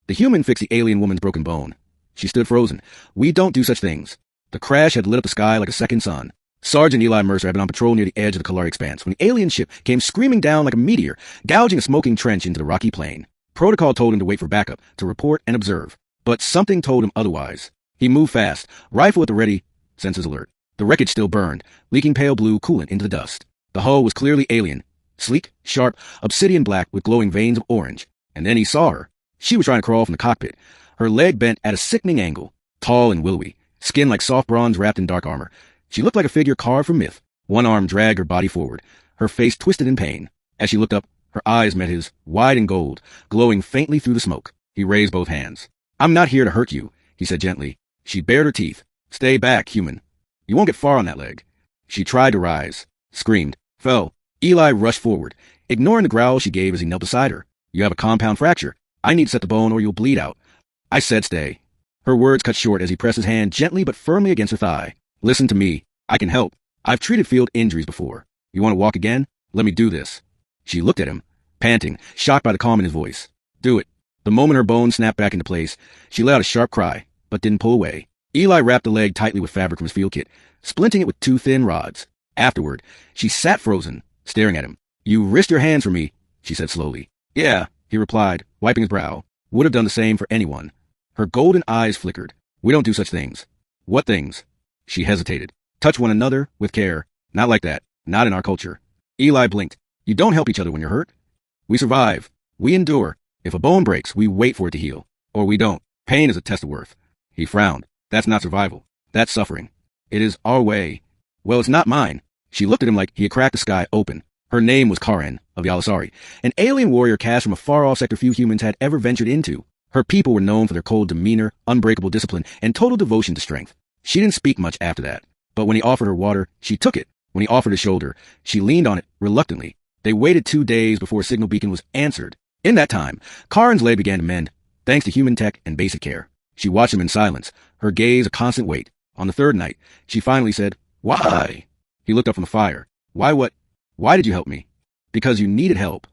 The human fixed the alien woman's broken bone. She stood frozen. We don't do such things. The crash had lit up the sky like a second sun. Sergeant Eli Mercer had been on patrol near the edge of the Kalari expanse when the alien ship came screaming down like a meteor, gouging a smoking trench into the rocky plain. Protocol told him to wait for backup, to report and observe. But something told him otherwise. He moved fast, rifle at the ready, senses alert. The wreckage still burned, leaking pale blue coolant into the dust. The hull was clearly alien, sleek, sharp, obsidian black with glowing veins of orange. And then he saw her. She was trying to crawl from the cockpit, her leg bent at a sickening angle, tall and willowy, skin like soft bronze wrapped in dark armor. She looked like a figure carved from myth. One arm dragged her body forward, her face twisted in pain. As she looked up, her eyes met his, wide and gold, glowing faintly through the smoke. He raised both hands. I'm not here to hurt you, he said gently. She bared her teeth. Stay back, human. You won't get far on that leg. She tried to rise, screamed, fell. Eli rushed forward, ignoring the growl she gave as he knelt beside her. You have a compound fracture. I need to set the bone or you'll bleed out. I said stay. Her words cut short as he pressed his hand gently but firmly against her thigh. Listen to me. I can help. I've treated field injuries before. You want to walk again? Let me do this. She looked at him, panting, shocked by the calm in his voice. Do it. The moment her bones snapped back into place, she let out a sharp cry, but didn't pull away. Eli wrapped the leg tightly with fabric from his field kit, splinting it with two thin rods. Afterward, she sat frozen, staring at him. You risked your hands for me, she said slowly. Yeah, he replied, wiping his brow. Would have done the same for anyone. Her golden eyes flickered. We don't do such things. What things? She hesitated. Touch one another with care. Not like that. Not in our culture. Eli blinked. You don't help each other when you're hurt. We survive. We endure. If a bone breaks, we wait for it to heal. Or we don't. Pain is a test of worth. He frowned. That's not survival. That's suffering. It is our way. Well, it's not mine. She looked at him like he had cracked the sky open. Her name was Karen of the Lysari, an alien warrior cast from a far-off sector few humans had ever ventured into. Her people were known for their cold demeanor, unbreakable discipline, and total devotion to strength. She didn't speak much after that, but when he offered her water, she took it. When he offered his shoulder, she leaned on it reluctantly. They waited 2 days before a signal beacon was answered. In that time, Karen's leg began to mend, thanks to human tech and basic care. She watched him in silence, her gaze a constant weight. On the third night, she finally said, Why? He looked up from the fire. Why what? Why did you help me? Because you needed help.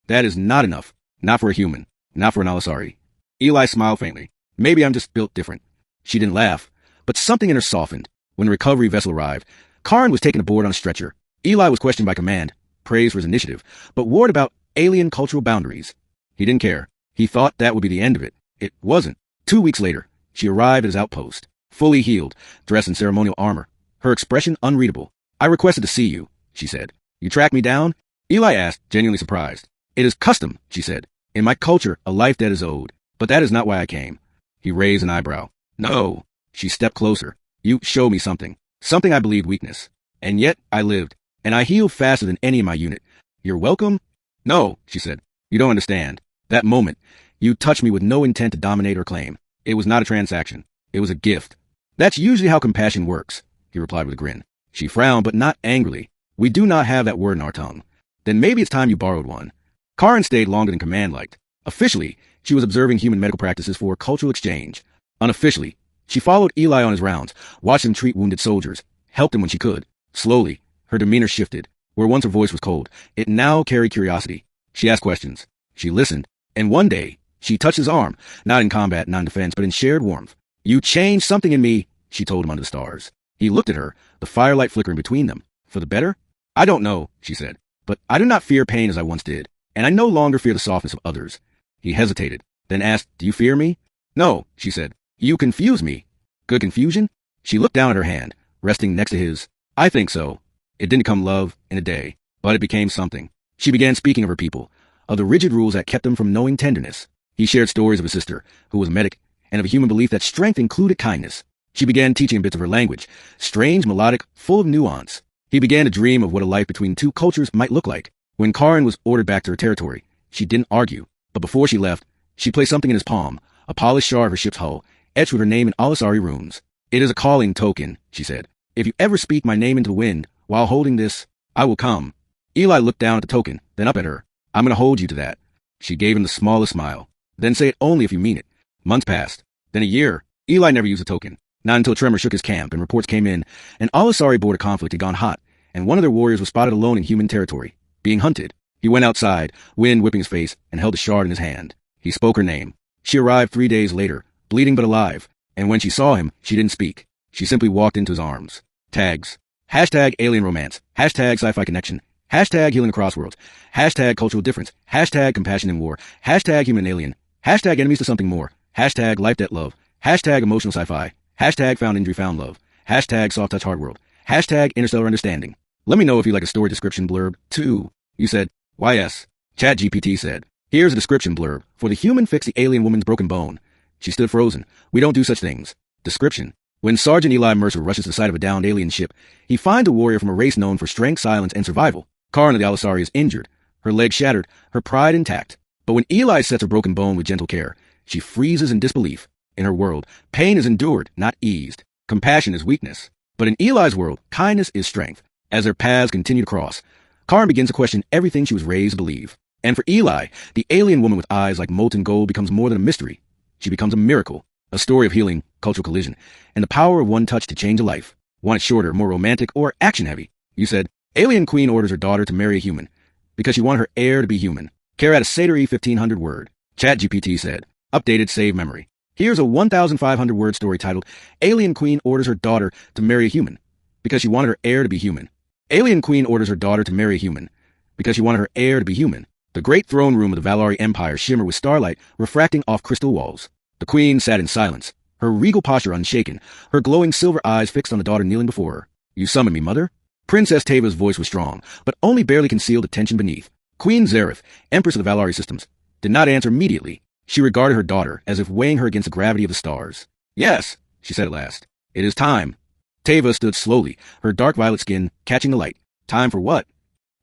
That is not enough. Not for a human. Not for an Lysari. Eli smiled faintly. Maybe I'm just built different. She didn't laugh, but something in her softened. When the recovery vessel arrived, Karen was taken aboard on a stretcher. Eli was questioned by command, praised for his initiative, but warned about alien cultural boundaries. He didn't care. He thought that would be the end of it. It wasn't. 2 weeks later, she arrived at his outpost, fully healed, dressed in ceremonial armor, her expression unreadable. I requested to see you, she said. You tracked me down? Eli asked, genuinely surprised. It is custom, she said. In my culture, a life debt is owed. But that is not why I came. He raised an eyebrow. No. She stepped closer. You showed me something. Something I believed weakness. And yet, I lived. And I healed faster than any in my unit. You're welcome? No, she said. You don't understand. That moment, you touched me with no intent to dominate or claim. It was not a transaction. It was a gift. That's usually how compassion works, he replied with a grin. She frowned, but not angrily. We do not have that word in our tongue. Then maybe it's time you borrowed one. Karen stayed longer than command liked. Officially, she was observing human medical practices for cultural exchange. Unofficially, she followed Eli on his rounds, watched him treat wounded soldiers, helped him when she could. Slowly, her demeanor shifted. Where once her voice was cold, it now carried curiosity. She asked questions. She listened. And one day, she touched his arm, not in combat, not in defense, but in shared warmth. You changed something in me, she told him under the stars. He looked at her, the firelight flickering between them. For the better? I don't know, she said, but I do not fear pain as I once did, and I no longer fear the softness of others. He hesitated, then asked, Do you fear me? No, she said. You confuse me. Good confusion? She looked down at her hand, resting next to his. I think so. It didn't become love in a day, but it became something. She began speaking of her people, of the rigid rules that kept them from knowing tenderness. He shared stories of his sister, who was a medic, and of a human belief that strength included kindness. She began teaching him bits of her language, strange, melodic, full of nuance. He began to dream of what a life between two cultures might look like. When Karen was ordered back to her territory, she didn't argue, but before she left, she placed something in his palm, a polished shard of her ship's hull, etched with her name in Lysari runes. It is a calling token, she said. If you ever speak my name into the wind, while holding this, I will come. Eli looked down at the token, then up at her. I'm going to hold you to that. She gave him the smallest smile. Then say it only if you mean it. Months passed. Then a year. Eli never used the token. Not until Tremor shook his camp and reports came in. An Lysari border conflict had gone hot, and one of their warriors was spotted alone in human territory, being hunted. He went outside, wind whipping his face, and held a shard in his hand. He spoke her name. She arrived 3 days later, bleeding but alive, and when she saw him, she didn't speak. She simply walked into his arms. Tags. Hashtag alien romance. Hashtag sci-fi connection. Hashtag healing across worlds. Hashtag cultural difference. Hashtag compassion in war. Hashtag human alien. Hashtag enemies to something more. Hashtag life debt love. Hashtag emotional sci-fi. Hashtag found injury found love. Hashtag soft touch hard world. Hashtag interstellar understanding. Let me know if you like a story description blurb, too. You said, why yes. ChatGPT said, here's a description blurb. For the human fix the alien woman's broken bone. She stood frozen. We don't do such things. Description. When Sergeant Eli Mercer rushes to the site of a downed alien ship, he finds a warrior from a race known for strength, silence, and survival. Karna the Lysari is injured, her leg shattered, her pride intact. But when Eli sets her broken bone with gentle care, she freezes in disbelief. In her world, pain is endured, not eased. Compassion is weakness. But in Eli's world, kindness is strength. As their paths continue to cross, Karna begins to question everything she was raised to believe. And for Eli, the alien woman with eyes like molten gold becomes more than a mystery. She becomes a miracle, a story of healing, cultural collision, and the power of one touch to change a life. Want it shorter, more romantic, or action-heavy? You said, alien queen orders her daughter to marry a human because she wanted her heir to be human. Care at a Seder 1500 word. ChatGPT said, updated save memory. Here's a 1,500 word story titled, Alien Queen Orders Her Daughter to Marry a Human because she wanted her heir to be human. Alien Queen orders her daughter to marry a human because she wanted her heir to be human. The great throne room of the Valari Empire shimmered with starlight refracting off crystal walls. The queen sat in silence, her regal posture unshaken, her glowing silver eyes fixed on the daughter kneeling before her. You summoned me, mother? Princess Teva's voice was strong, but only barely concealed the tension beneath. Queen Zareth, Empress of the Valari systems, did not answer immediately. She regarded her daughter as if weighing her against the gravity of the stars. Yes, she said at last. It is time. Teva stood slowly, her dark violet skin catching the light. Time for what?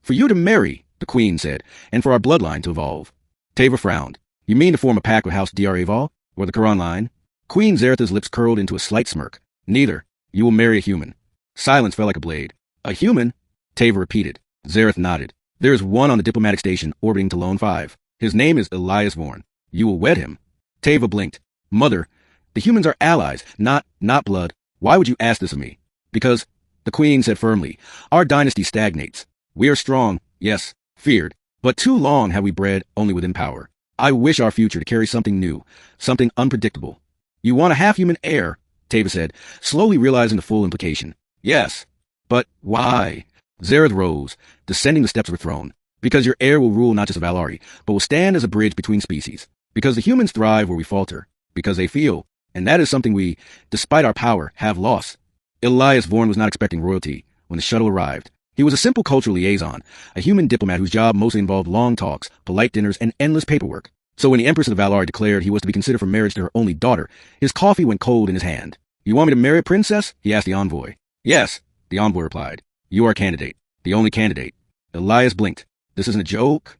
For you to marry, the queen said, and for our bloodline to evolve. Teva frowned. You mean to form a pact with House Dr. Or the Quran line? Queen Zaretha's lips curled into a slight smirk. Neither. You will marry a human. Silence fell like a blade. A human? Teva repeated. Zareth nodded. There is one on the diplomatic station orbiting Talon 5. His name is Elias Vorn. You will wed him. Teva blinked. Mother, the humans are allies, not blood. Why would you ask this of me? Because, the queen said firmly, our dynasty stagnates. We are strong, yes, feared, but too long have we bred only within power. I wish our future to carry something new, something unpredictable. You want a half-human heir, Teva said, slowly realizing the full implication. Yes, but why? Zareth rose, descending the steps of her throne. Because your heir will rule not just a Valari, but will stand as a bridge between species. Because the humans thrive where we falter. Because they feel, and that is something we, despite our power, have lost. Elias Vorn was not expecting royalty when the shuttle arrived. He was a simple cultural liaison, a human diplomat whose job mostly involved long talks, polite dinners, and endless paperwork. So when the Empress of the Valari declared he was to be considered for marriage to her only daughter, his coffee went cold in his hand. You want me to marry a princess? He asked the envoy. Yes, the envoy replied. You are a candidate, the only candidate. Elias blinked. This isn't a joke?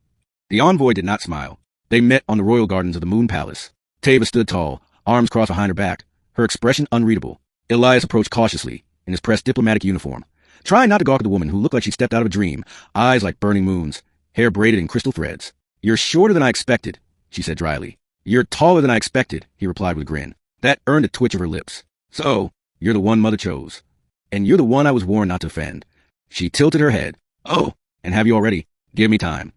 The envoy did not smile. They met on the royal gardens of the Moon Palace. Teva stood tall, arms crossed behind her back, her expression unreadable. Elias approached cautiously, in his pressed diplomatic uniform, trying not to gawk at the woman who looked like she stepped out of a dream, eyes like burning moons, hair braided in crystal threads. You're shorter than I expected, she said dryly. You're taller than I expected, he replied with a grin. That earned a twitch of her lips. So, you're the one mother chose. And you're the one I was warned not to offend. She tilted her head. Oh, and have you already? Give me time.